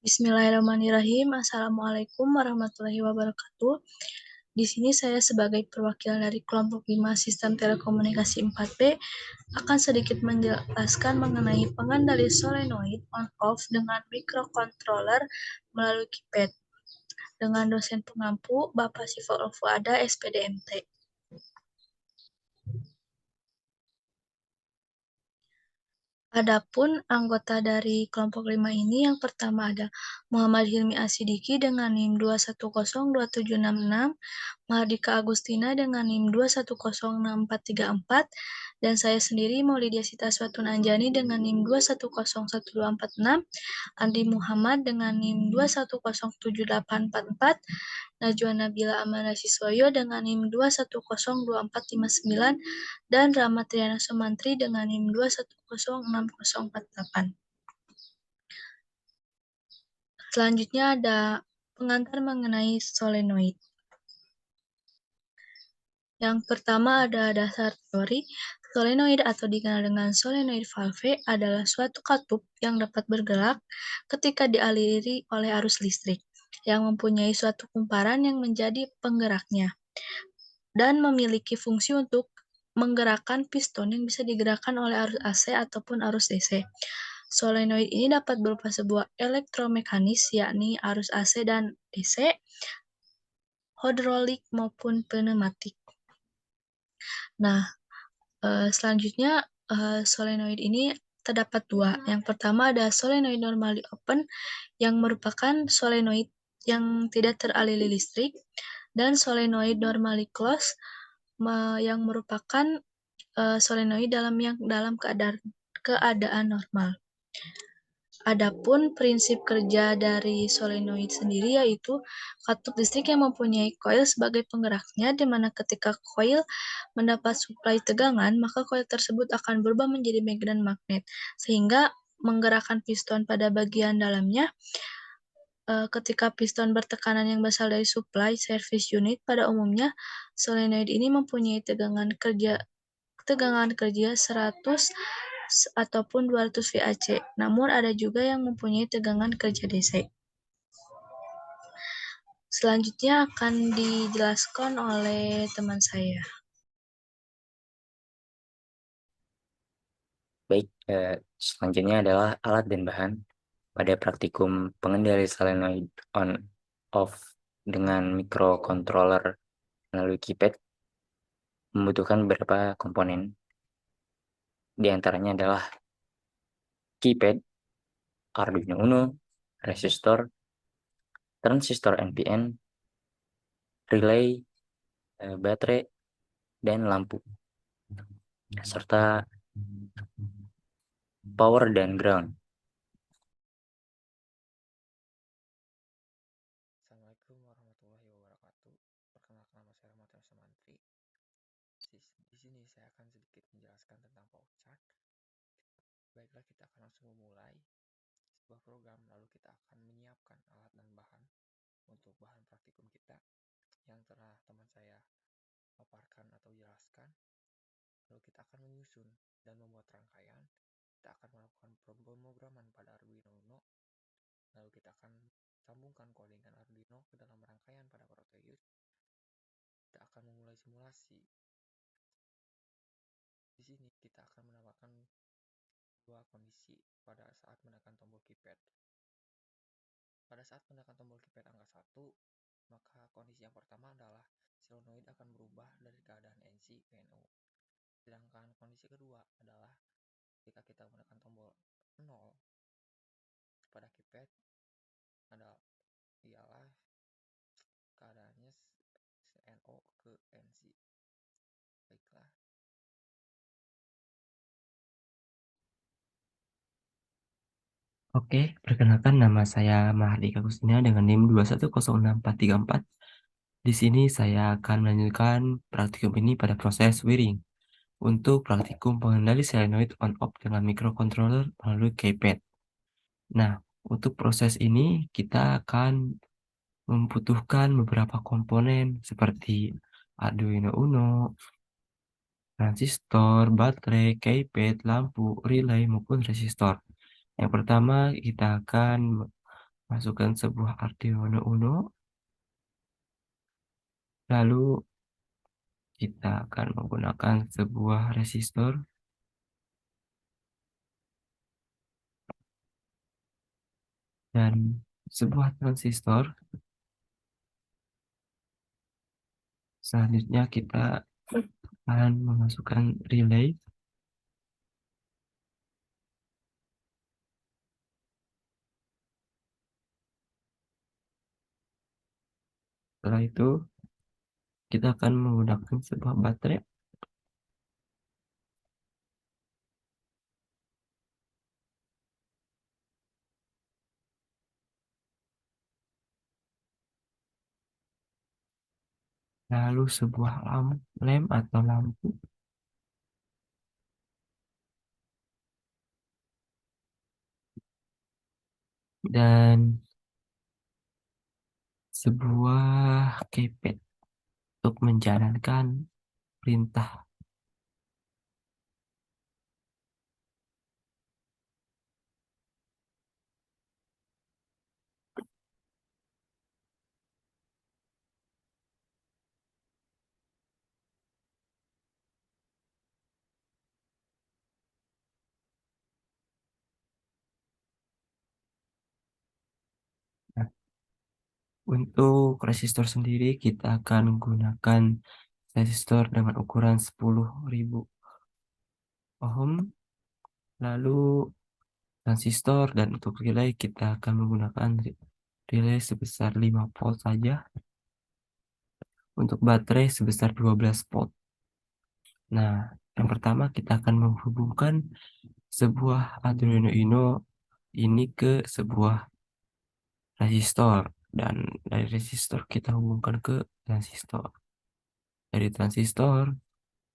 Bismillahirrahmanirrahim. Assalamualaikum warahmatullahi wabarakatuh. Di sini saya sebagai perwakilan dari kelompok 5 Sistem Telekomunikasi 4B akan sedikit menjelaskan mengenai pengendali solenoid on-off dengan microcontroller melalui keypad dengan dosen pengampu Bapak Siful Fuada, SPDMT. Adapun anggota dari kelompok 5 ini yang pertama ada Muhammad Hilmi Asidiki dengan NIM 2102766, Mahardika Agustina dengan NIM 2106434, dan saya sendiri Maulidia Sita Swatun Anjani dengan NIM 2101246, Andi Muhammad dengan NIM 2107844, Najwa Nabila Amanda Siswayo dengan NIM 2102459, dan Rama Triana Sumantri dengan NIM 2106048. Selanjutnya ada pengantar mengenai solenoid. Yang pertama ada dasar teori. Solenoid atau dikenal dengan solenoid valve adalah suatu katup yang dapat bergerak ketika dialiri oleh arus listrik yang mempunyai suatu kumparan yang menjadi penggeraknya dan memiliki fungsi untuk menggerakkan piston yang bisa digerakkan oleh arus AC ataupun arus DC. Solenoid ini dapat berupa sebuah elektromekanis, yakni arus AC dan DC, hidrolik maupun pneumatik. Nah, selanjutnya solenoid ini terdapat dua. Yang pertama ada solenoid normally open yang merupakan solenoid yang tidak teraliri listrik, dan solenoid normally closed yang merupakan solenoid dalam keadaan normal. Adapun prinsip kerja dari solenoid sendiri yaitu katup listrik yang mempunyai koil sebagai penggeraknya, di mana ketika koil mendapat suplai tegangan, maka koil tersebut akan berubah menjadi magnet magnet, sehingga menggerakkan piston pada bagian dalamnya. Ketika piston bertekanan yang berasal dari supply service unit, pada umumnya solenoid ini mempunyai tegangan kerja 100 ataupun 200 VAC. Namun ada juga yang mempunyai tegangan kerja DC. Selanjutnya akan dijelaskan oleh teman saya. Baik, selanjutnya adalah alat dan bahan. Pada praktikum pengendali solenoid on-off dengan microcontroller melalui keypad membutuhkan beberapa komponen. Di antaranya adalah keypad, Arduino Uno, resistor, transistor NPN, relay, baterai, dan lampu, serta power dan ground. Assalamualaikum warahmatullahi wabarakatuh. Perkenalkan, nama saya Rama Triana Sumantri. Di sini saya akan sedikit menjelaskan tentang PowerChart. Baiklah, kita akan langsung memulai sebuah program, lalu kita akan menyiapkan alat dan bahan untuk bahan praktikum kita yang telah teman saya paparkan atau jelaskan. Lalu kita akan menyusun dan membuat rangkaian. Kita akan melakukan pemrograman pada Arduino Uno. Lalu kita akan sambungkan codingan Arduino ke dalam rangkaian pada Proteus. Kita akan memulai simulasi. Di sini kita akan menambahkan dua kondisi pada saat menekan tombol keypad. Pada saat menekan tombol keypad angka 1, maka kondisi yang pertama adalah solenoid akan berubah dari keadaan NC ke NO. Sedangkan kondisi kedua adalah ketika kita menekan tombol 0 pada keypad ialah keadaannya NO ke NC. Baiklah. Oke, perkenalkan, nama saya Mahardika Agustina dengan NIM 2106434. Di sini saya akan melanjutkan praktikum ini pada proses wiring untuk praktikum pengendali solenoid on-off dengan microcontroller melalui keypad. Nah, untuk proses ini kita akan membutuhkan beberapa komponen seperti Arduino Uno, transistor, baterai, keypad, lampu, relay, maupun resistor. Yang pertama, kita akan masukkan sebuah Arduino Uno, lalu kita akan menggunakan sebuah resistor dan sebuah transistor. Selanjutnya kita akan memasukkan relay. Setelah itu kita akan menggunakan sebuah baterai lalu sebuah lem atau lampu, dan sebuah keypad untuk menjalankan perintah. Nah, untuk resistor sendiri kita akan menggunakan resistor dengan ukuran 10.000 ohm, lalu transistor, dan untuk relay kita akan menggunakan relay sebesar 5 volt saja, untuk baterai sebesar 12 volt. Nah, yang pertama kita akan menghubungkan sebuah Arduino Uno ini ke sebuah resistor, dan dari resistor kita hubungkan ke transistor. Dari transistor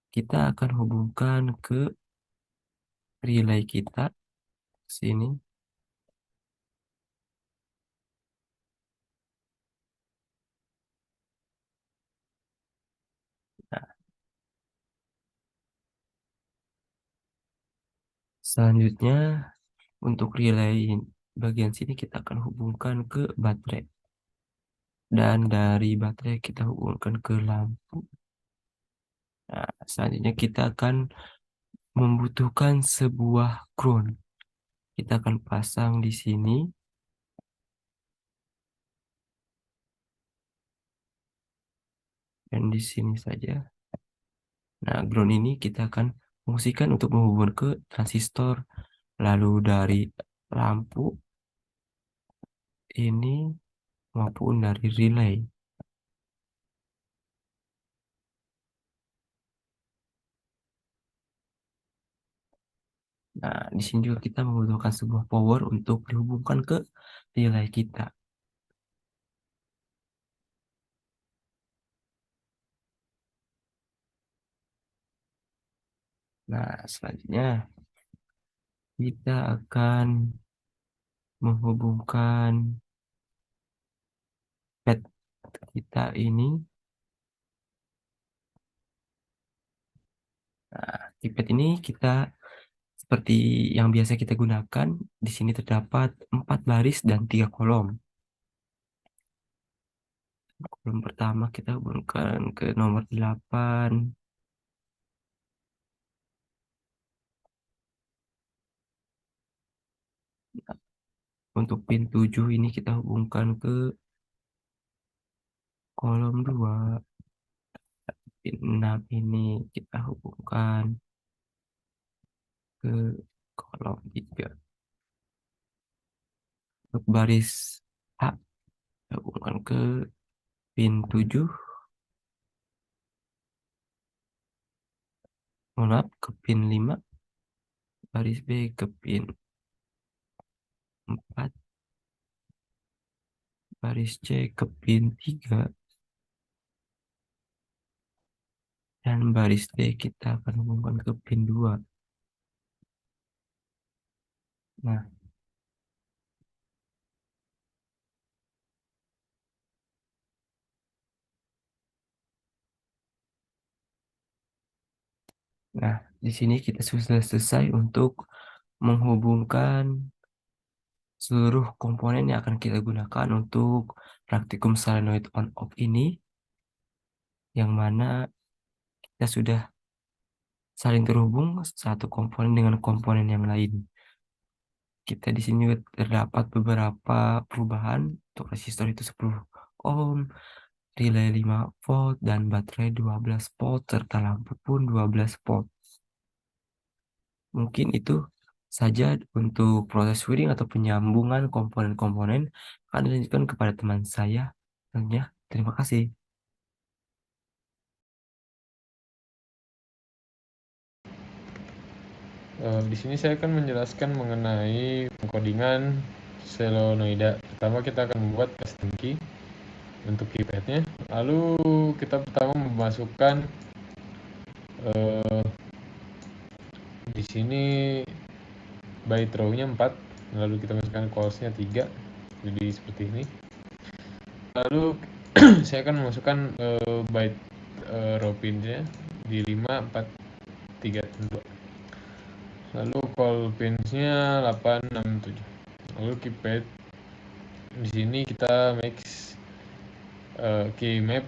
kita akan hubungkan ke relay kita sini. Nah, selanjutnya untuk relay bagian sini kita akan hubungkan ke baterai, dan dari baterai kita hubungkan ke lampu. Nah, selanjutnya kita akan membutuhkan sebuah ground. Kita akan pasang di sini, dan di sini saja. Nah, ground ini kita akan fungsikan untuk menghubungkan ke transistor, lalu dari lampu ini maupun dari relay. Nah, di sini juga kita membutuhkan sebuah power untuk dihubungkan ke relay kita. Nah, selanjutnya kita akan menghubungkan pad kita ini. Nah, di pad ini kita seperti yang biasa kita gunakan, di sini terdapat 4 baris dan 3 kolom. Kolom pertama kita hubungkan ke nomor 8. Untuk pin 7 ini kita hubungkan ke kolom 2. Pin 6 ini kita hubungkan ke kolom 3. Untuk baris A kita hubungkan ke pin 7. Maaf, ke pin 5. Baris B ke pin 4. Baris C ke pin 3. Dan baris D kita akan hubungkan ke pin 2. Nah, di sini kita sudah selesai untuk menghubungkan seluruh komponen yang akan kita gunakan untuk praktikum solenoid on-off ini, yang mana kita sudah saling terhubung satu komponen dengan komponen yang lain. Kita di sini terdapat beberapa perubahan. Untuk resistor itu 10 ohm, relay 5 volt, dan baterai 12 volt, serta lampu pun 12 volt. Mungkin itu saja untuk proses wiring atau penyambungan komponen-komponen. Akan dilanjutkan kepada teman saya. Terima kasih. Di sini saya akan menjelaskan mengenai pengkodingan solenoida. Pertama kita akan membuat custom key untuk keypadnya. Lalu kita pertama memasukkan di sini byte row-nya 4, lalu kita masukkan calls-nya 3, jadi seperti ini. Lalu saya akan memasukkan byte row pin-nya di 5, 4, 3, 2. Lalu call pins-nya 8, 6, 7. Lalu keypad di sini kita mix key map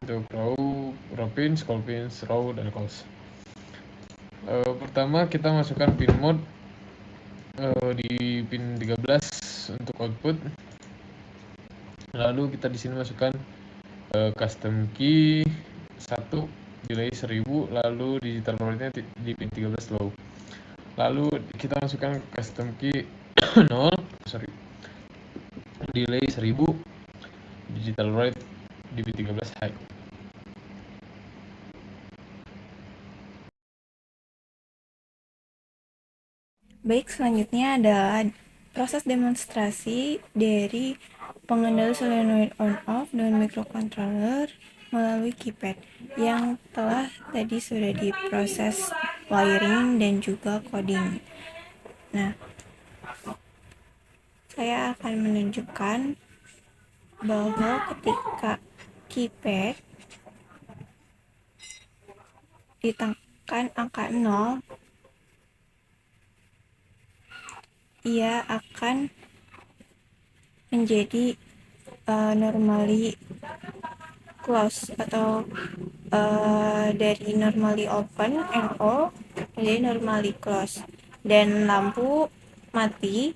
untuk row pins, call pins, row, dan calls. Pertama kita masukkan pin mode di pin 13 untuk output. Lalu kita di sini masukkan custom key 1, delay 1000, lalu digital rate-nya di pin 13 low. Lalu kita masukkan custom key 0, delay 1000, digital rate di pin 13 high. Baik, selanjutnya adalah proses demonstrasi dari pengendali solenoid on-off dengan microcontroller melalui keypad yang telah tadi sudah diproses wiring dan juga coding. Nah, saya akan menunjukkan bahwa ketika keypad ditekan angka 0, ia akan menjadi normally close atau dari normally open NO menjadi normally close, dan lampu mati,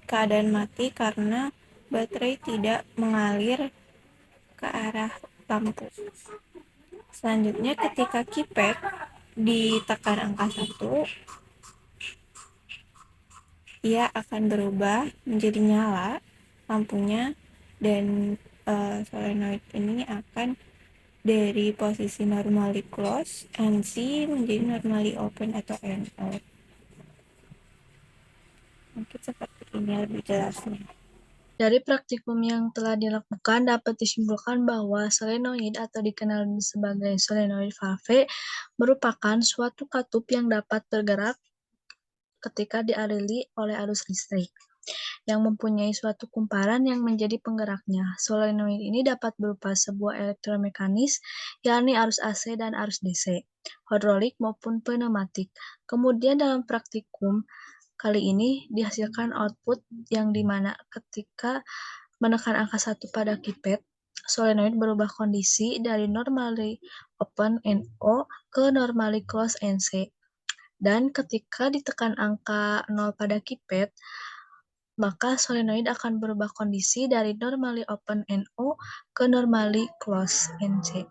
keadaan mati karena baterai tidak mengalir ke arah lampu. Selanjutnya ketika keypad ditekan angka 1, ia akan berubah menjadi nyala lampunya, dan solenoid ini akan dari posisi normally close NC menjadi normally open atau NO. Mungkin seperti ini lebih jelasnya. Dari praktikum yang telah dilakukan dapat disimpulkan bahwa solenoid atau dikenal sebagai solenoid valve merupakan suatu katup yang dapat bergerak ketika dialiri oleh arus listrik, yang mempunyai suatu kumparan yang menjadi penggeraknya. Solenoid ini dapat berupa sebuah elektromekanis, yakni arus AC dan arus DC, hidrolik maupun pneumatik. Kemudian dalam praktikum kali ini dihasilkan output yang dimana ketika menekan angka 1 pada keypad, solenoid berubah kondisi dari normally open NO ke normally close NC. Dan ketika ditekan angka 0 pada keypad, maka solenoid akan berubah kondisi dari normally open NO ke normally close NC.